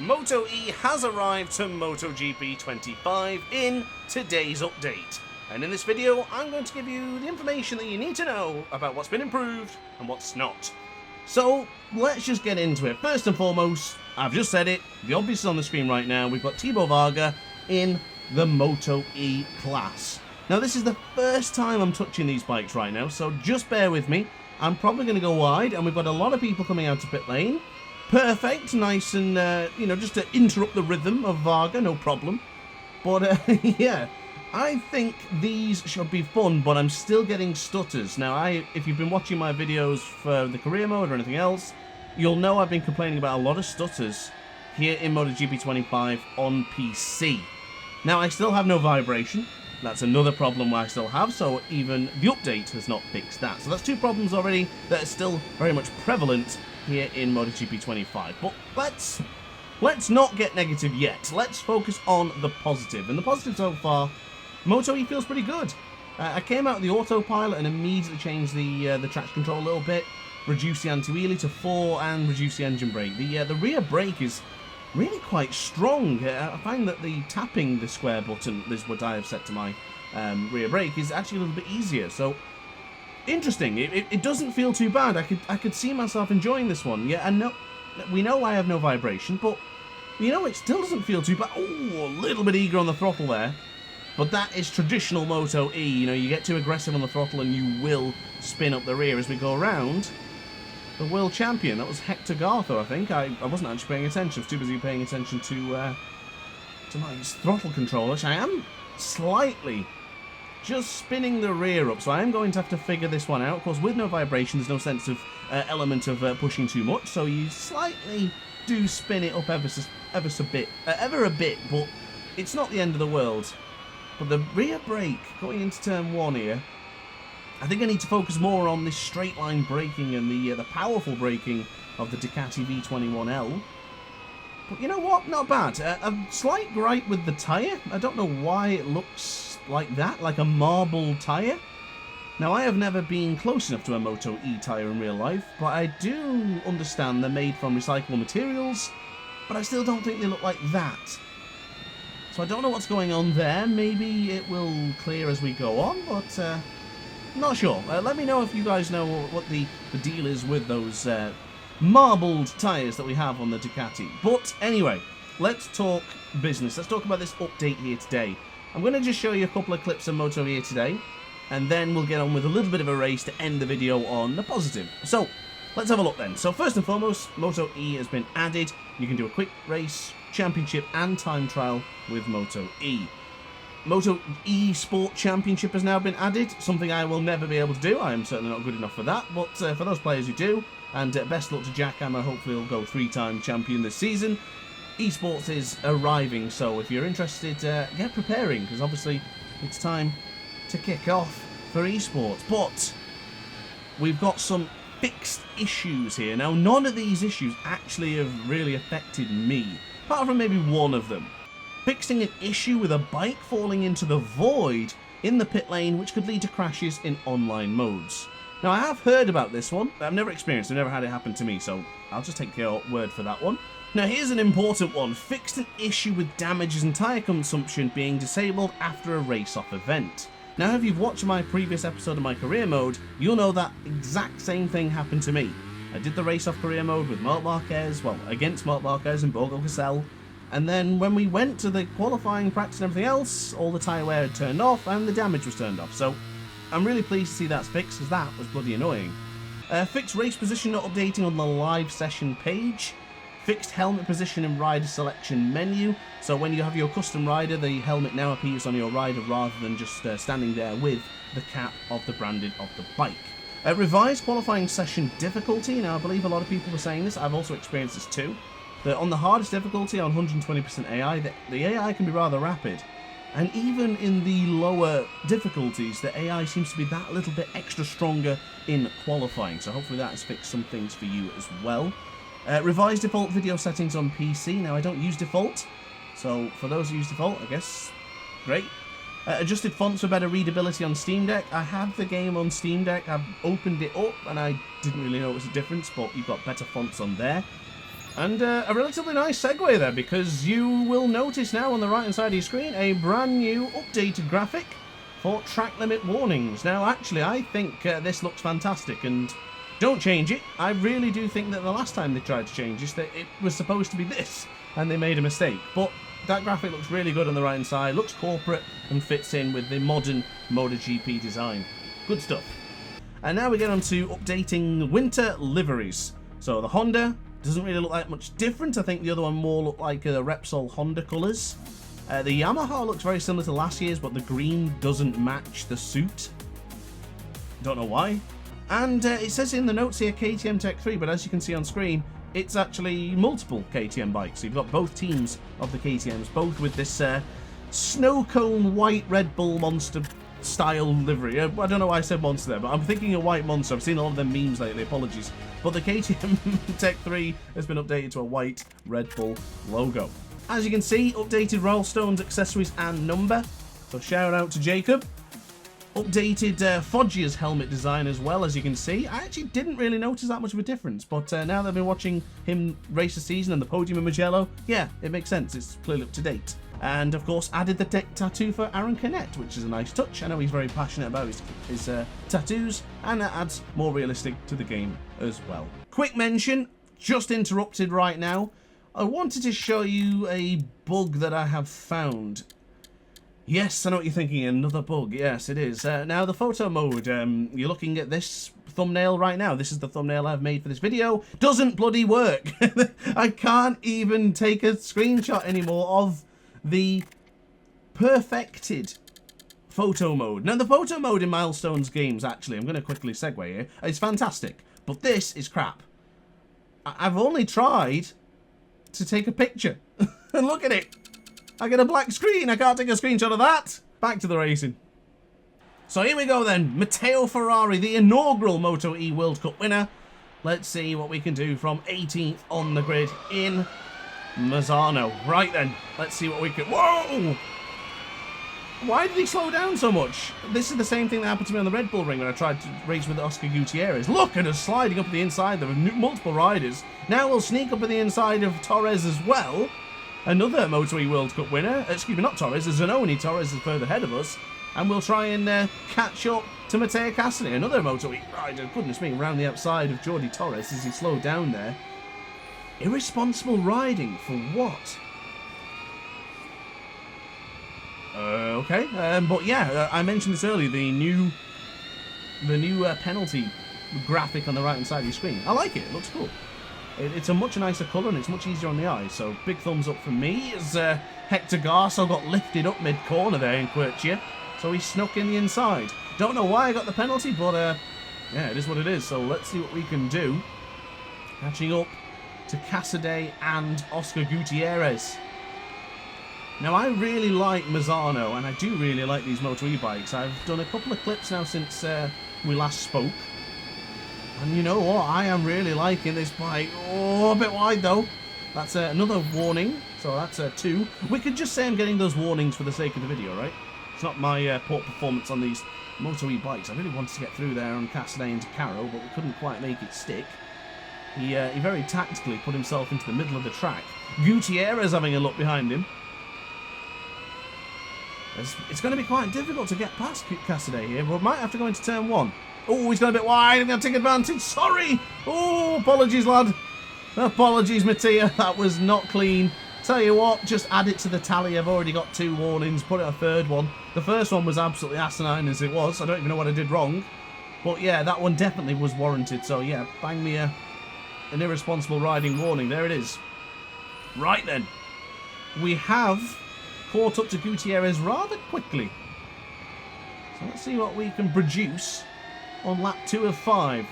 MotoE has arrived to MotoGP 25 in today's update. And in this video, I'm going to give you the information that you need to know about what's been improved and what's not. So, let's just get into it. First and foremost, I've just said it, the obvious is on the screen right now, we've got Thibaut Varga in the MotoE class. Now, this is the first time I'm touching these bikes right now, so just bear with me. I'm probably going to go wide, and we've got a lot of people coming out to pit lane. Perfect, nice and, just to interrupt the rhythm of Varga, no problem. But, yeah, I think these should be fun, but I'm still getting stutters. Now, if you've been watching my videos for the career mode or anything else, you'll know I've been complaining about a lot of stutters here in MotoGP 25 on PC. Now, I still have no vibration. That's another problem I still have, so even the update has not fixed that. So that's two problems already that are still very much prevalent here in MotoGP 25. But let's not get negative yet. Let's focus on the positive. And the positive so far, MotoE feels pretty good. I came out of the autopilot and immediately changed the traction control a little bit, reduced the anti-wheelie to 4 and reduced the engine brake. The rear brake is really quite strong. I find that the tapping the square button, this is what I have set to my rear brake, is actually a little bit easier. So interesting. It doesn't feel too bad. I could see myself enjoying this one. Yeah, and we know I have no vibration, but it still doesn't feel too bad. Oh, a little bit eager on the throttle there. But that is traditional MotoE. You get too aggressive on the throttle and you will spin up the rear as we go around. The world champion, that was Hector Gartho, I think. I wasn't actually paying attention. I was too busy paying attention to my throttle control, which I am slightly just spinning the rear up. So I am going to have to figure this one out. Of course, with no vibration, there's no sense of element of pushing too much. So you slightly do spin it up ever a bit, but it's not the end of the world. But the rear brake, going into turn 1 here, I think I need to focus more on this straight line braking and the powerful braking of the Ducati V21L. But you know what? Not bad. A slight gripe with the tyre. I don't know why it looks like that, like a marble tyre. Now, I have never been close enough to a MotoE tyre in real life, but I do understand they're made from recyclable materials, but I still don't think they look like that. So I don't know what's going on there. Maybe it will clear as we go on, but not sure. Let me know if you guys know what the deal is with those marbled tyres that we have on the Ducati. But anyway, let's talk business. Let's talk about this update here today. I'm going to just show you a couple of clips of Moto here today, and then we'll get on with a little bit of a race to end the video on the positive. So, let's have a look then. So first and foremost, MotoE has been added. You can do a quick race, championship and time trial with MotoE. MotoE Sport Championship has now been added, something I will never be able to do. I am certainly not good enough for that, but for those players who do, and best luck to Jack Hammer, hopefully he'll go 3-time champion this season. eSports is arriving, so if you're interested, get preparing, because obviously it's time to kick off for eSports. But we've got some fixed issues here. Now, none of these issues actually have really affected me, apart from maybe one of them. Fixing an issue with a bike falling into the void in the pit lane, which could lead to crashes in online modes. Now, I have heard about this one, but I've never experienced it, I've never had it happen to me, so I'll just take your word for that one. Now, here's an important one. Fixed an issue with damages and tyre consumption being disabled after a race-off event. Now, if you've watched my previous episode of my career mode, you'll know that exact same thing happened to me. I did the race-off career mode with Marc Marquez, against Marc Marquez in Borgo Caselle, and then when we went to the qualifying practice and everything else, all the tyre wear had turned off and the damage was turned off. So I'm really pleased to see that's fixed, because that was bloody annoying. Fixed race position not updating on the live session page. Fixed helmet position in rider selection menu. So when you have your custom rider, the helmet now appears on your rider rather than just standing there with the cap of the branding of the bike. Revised qualifying session difficulty. Now, I believe a lot of people were saying this. I've also experienced this too. That on the hardest difficulty, on 120% AI, the AI can be rather rapid. And even in the lower difficulties, the AI seems to be that little bit extra stronger in qualifying. So hopefully that has fixed some things for you as well. Revised default video settings on PC. Now, I don't use default, so for those who use default, I guess, great. Adjusted fonts for better readability on Steam Deck. I have the game on Steam Deck. I've opened it up, and I didn't really notice a difference, but you've got better fonts on there. And a relatively nice segue there, because you will notice now on the right hand side of your screen a brand new updated graphic for track limit warnings. Now actually I think this looks fantastic, and don't change it. I really do think that the last time they tried to change this, that it was supposed to be this, and they made a mistake. But that graphic looks really good on the right hand side, looks corporate and fits in with the modern MotoGP design. Good stuff. And now we get on to updating winter liveries. So the Honda doesn't really look like much different. I think the other one more looked like the Repsol Honda colours. The Yamaha looks very similar to last year's, but the green doesn't match the suit. Don't know why. And it says in the notes here KTM Tech 3, but as you can see on screen, it's actually multiple KTM bikes. So you've got both teams of the KTMs, both with this snow cone white Red Bull Monster style livery. I don't know why I said monster there, but I'm thinking a white monster. I've seen a lot of them memes lately, apologies. But the KTM Tech 3 has been updated to a white Red Bull logo. As you can see, updated Rollstones, accessories and number. So shout out to Jacob. Updated Foggia's helmet design as well, as you can see. I actually didn't really notice that much of a difference, but now that I've been watching him race the season and the podium in Mugello, yeah, it makes sense. It's clearly up to date. And of course, added the tattoo for Aaron Canet, which is a nice touch. I know he's very passionate about his tattoos, and that adds more realistic to the game as well. Quick mention, just interrupted right now. I wanted to show you a bug that I have found. Yes, I know what you're thinking, another bug. Yes, it is. Now, the photo mode, you're looking at this thumbnail right now. This is the thumbnail I've made for this video. Doesn't bloody work. I can't even take a screenshot anymore of the perfected photo mode. Now, the photo mode in Milestones games, actually, I'm going to quickly segue here, it's fantastic. But this is crap. I've only tried to take a picture. And look at it. I get a black screen. I can't take a screenshot of that. Back to the racing. So here we go then. Matteo Ferrari, the inaugural MotoE World Cup winner. Let's see what we can do from 18th on the grid in Mazzano. Right then. Let's see what we can... Whoa! Why did he slow down so much? This is the same thing that happened to me on the Red Bull Ring when I tried to race with Oscar Gutierrez. Look at us sliding up the inside. There were multiple riders. Now we'll sneak up at the inside of Torres as well. Another MotoE World Cup winner. Excuse me, not Torres. Zanoni. Torres is further ahead of us. And we'll try and catch up to Borgo Caselle. Another MotoE rider. Goodness me, around the outside of Jordi Torres as he slowed down there. Irresponsible riding for what? Okay, but yeah, I mentioned this earlier, the new penalty graphic on the right hand side of your screen. I like it, it looks cool. It's a much nicer colour and it's much easier on the eye, so big thumbs up from me as Hector Garso got lifted up mid-corner there in Quercia, so he snuck in the inside. Don't know why I got the penalty, but yeah, it is what it is, so let's see what we can do. Catching up to Casade and Oscar Gutierrez. Now, I really like Mazzano, and I do really like these MotoE bikes. I've done a couple of clips now since we last spoke. And you know what? I am really liking this bike. Oh, a bit wide, though. That's another warning. So that's 2. We could just say I'm getting those warnings for the sake of the video, right? It's not my poor performance on these MotoE bikes. I really wanted to get through there on Casade into Caro, but we couldn't quite make it stick. He very tactically put himself into the middle of the track. Gutierrez having a look behind him. It's going to be quite difficult to get past Casade here. We might have to go into turn 1. Oh, he's gone a bit wide. I'm going to take advantage. Sorry. Oh, apologies, lad. Apologies, Mattia. That was not clean. Tell you what, just add it to the tally. I've already got 2 warnings. Put it a 3rd one. The first one was absolutely asinine as it was. I don't even know what I did wrong. But yeah, that one definitely was warranted. So yeah, bang me an irresponsible riding warning. There it is. Right then. We have caught up to Gutierrez rather quickly. So let's see what we can produce on lap 2 of 5.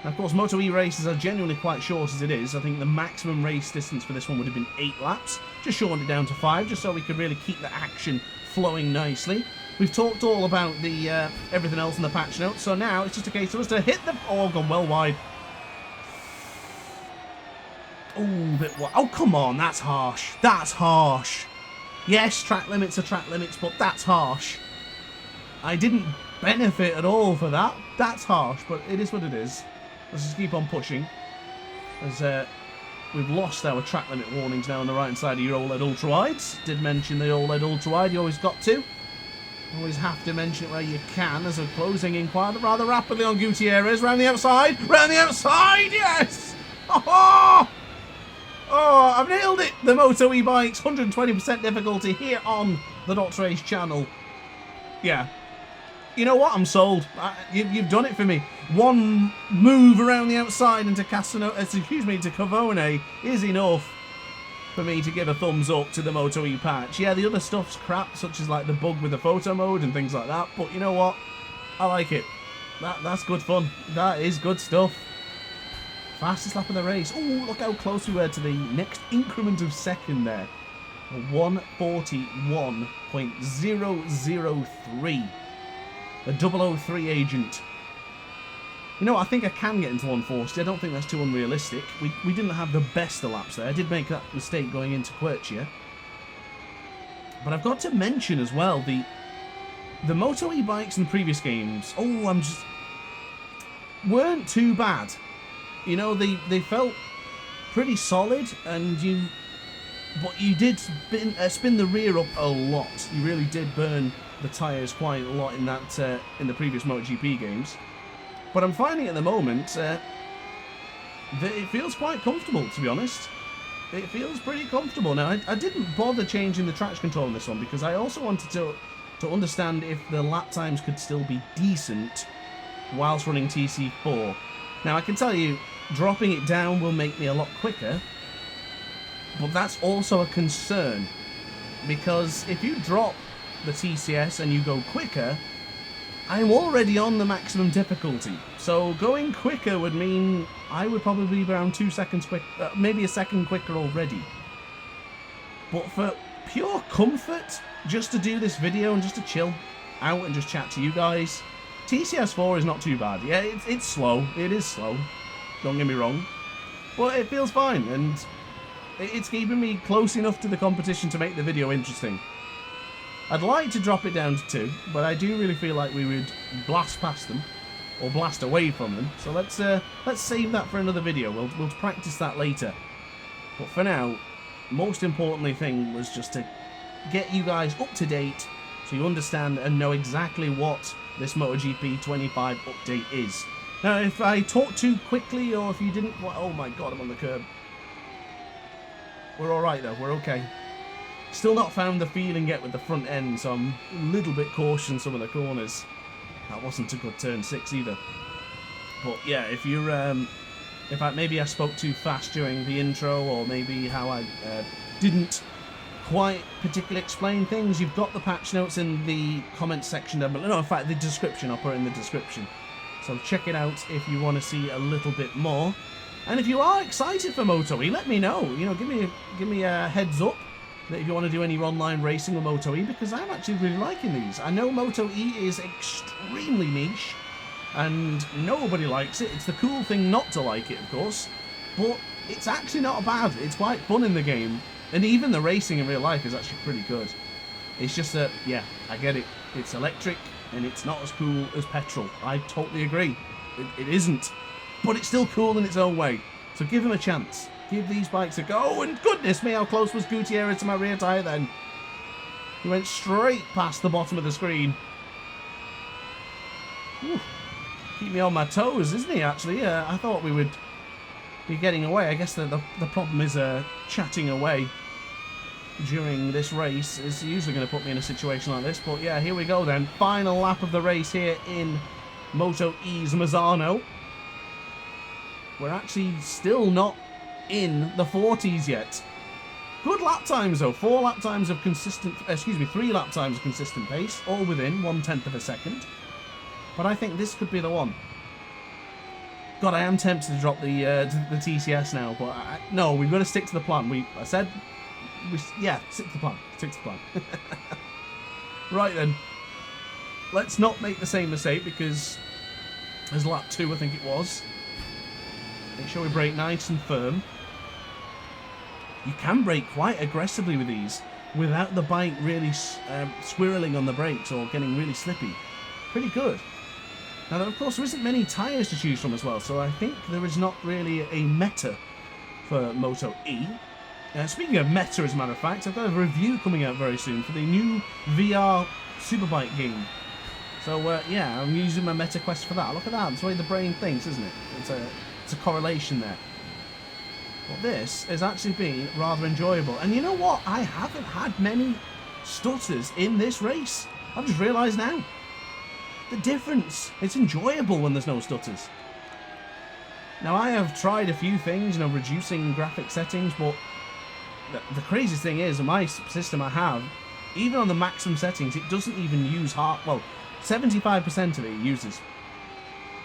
Now, of course, MotoE races are genuinely quite short as it is. I think the maximum race distance for this one would have been 8 laps. Just shortened it down to 5, just so we could really keep the action flowing nicely. We've talked all about the everything else in the patch notes, so now it's just a case of us to hit the... Oh, gone well wide. Oh, bit wide. Oh, come on, that's harsh. That's harsh. Yes, track limits are track limits, but that's harsh. I didn't benefit at all for that. That's harsh, but it is what it is. Let's just keep on pushing. As we've lost our track limit warnings now on the right-hand side of your OLED ultra-wides. Did mention the OLED ultra-wide, you always got to. Always have to mention it where you can, as we're closing in quite rather rapidly on Gutierrez. Round the outside, yes! Oh, I've nailed it! The MotoE bikes, 120% difficulty here on the DrAce channel. Yeah. You know what? I'm sold. You've done it for me. One move around the outside into to Cavone is enough for me to give a thumbs up to the MotoE patch. Yeah, the other stuff's crap, such as like the bug with the photo mode and things like that, but you know what? I like it. That's good fun. That is good stuff. Fastest lap of the race. Oh, look how close we were to the next increment of second there. 141.003. The 003 agent. You know, I think I can get into 140. I don't think that's too unrealistic. We didn't have the best of laps there. I did make that mistake going into Quercia. But I've got to mention as well, the MotoE bikes in the previous games, weren't too bad. You know, they felt pretty solid, and but you did spin the rear up a lot. You really did burn the tyres quite a lot in that in the previous MotoGP games. But I'm finding at the moment that it feels quite comfortable, to be honest. It feels pretty comfortable. Now, I didn't bother changing the traction control on this one because I also wanted to understand if the lap times could still be decent whilst running TC4. Now, I can tell you, dropping it down will make me a lot quicker, but that's also a concern because if you drop the TCS and you go quicker, I'm already on the maximum difficulty, so going quicker would mean I would probably be around 2 seconds quick, maybe a second quicker already. But for pure comfort, just to do this video and just to chill out and just chat to you guys, TCS4 is not too bad. Yeah, it's slow. It is slow. Don't get me wrong, but it feels fine, and it's keeping me close enough to the competition to make the video interesting. I'd like to drop it down to 2, but I do really feel like we would blast past them, or blast away from them. So let's save that for another video. We'll practice that later. But for now, most importantly thing was just to get you guys up to date, so you understand and know exactly what this MotoGP 25 update is. Now, if I talk too quickly, or if you didn't, oh my god, I'm on the curb. We're all right though. We're okay. Still not found the feeling yet with the front end, so I'm a little bit cautious in some of the corners. That wasn't a good turn 6 either. But yeah, if you're, maybe I spoke too fast during the intro, or maybe how I didn't quite particularly explain things, you've got the patch notes in the comment section down below. No, in fact, the description. I'll put it in the description. So check it out if you want to see a little bit more. And if you are excited for MotoE, let me know. You know, give me a heads up that if you want to do any online racing with MotoE, because I'm actually really liking these. I know MotoE is extremely niche, and nobody likes it. It's the cool thing not to like it, of course, but it's actually not bad. It's quite fun in the game, and even the racing in real life is actually pretty good. It's just that, yeah, I get it. It's electric, and it's not as cool as petrol. I totally agree. It isn't, but it's still cool in its own way. So give them a chance. Give these bikes a go, and goodness me, how close was Gutierrez to my rear tyre then? He went straight past the bottom of the screen. Whew. Keep me on my toes, isn't he, actually? I thought we would be getting away. I guess the problem is chatting away during this race is usually going to put me in a situation like this. But yeah, here we go then. Final lap of the race here in MotoE's Mazzano. We're actually still not in the 40s yet. Good lap times though. 3 lap times of consistent pace, all within 1/10 of a second. But I think this could be the one. God, I am tempted to drop the TCS now, but no, we've got to stick to the plan. Stick to the plan. Stick to the plan. Right then, let's not make the same mistake, because there's lap 2, I think it was. Make sure we brake nice and firm. You can brake quite aggressively with these without the bike really squirreling on the brakes or getting really slippy. Pretty good. Now, of course, there isn't many tyres to choose from as well, so I think there is not really a meta for MotoE. Speaking of meta, as a matter of fact, I've got a review coming out very soon for the new VR Superbike game. So yeah, I'm using my meta quest for that. Look at that, that's the way the brain thinks, isn't it? It's a correlation there. But this has actually been rather enjoyable. And you know what? I haven't had many stutters in this race. I've just realised now. The difference. It's enjoyable when there's no stutters. Now, I have tried a few things, reducing graphic settings, but the craziest thing is, my system I have, even on the maximum settings, it doesn't even use 75% of it uses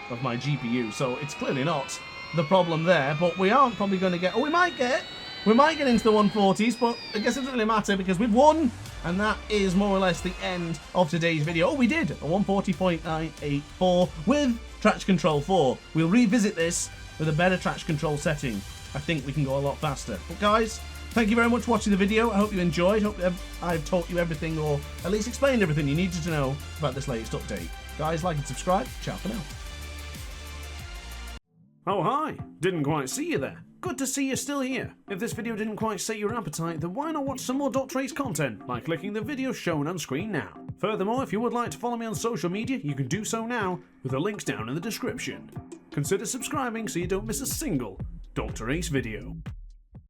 of my GPU, so it's clearly not the problem there, but we aren't probably going to get... we might get into the 140s, but I guess it doesn't really matter because we've won, and that is more or less the end of today's video. Oh, we did! A 140.984 with Traction Control 4. We'll revisit this with a better traction control setting. I think we can go a lot faster. But guys, thank you very much for watching the video. I hope you enjoyed. Hope I've taught you everything, or at least explained everything you needed to know about this latest update. Guys, like and subscribe. Ciao for now. Oh hi, didn't quite see you there. Good to see you're still here. If this video didn't quite set your appetite, then why not watch some more DrAce content by clicking the video shown on screen now. Furthermore, if you would like to follow me on social media, you can do so now with the links down in the description. Consider subscribing so you don't miss a single DrAce video.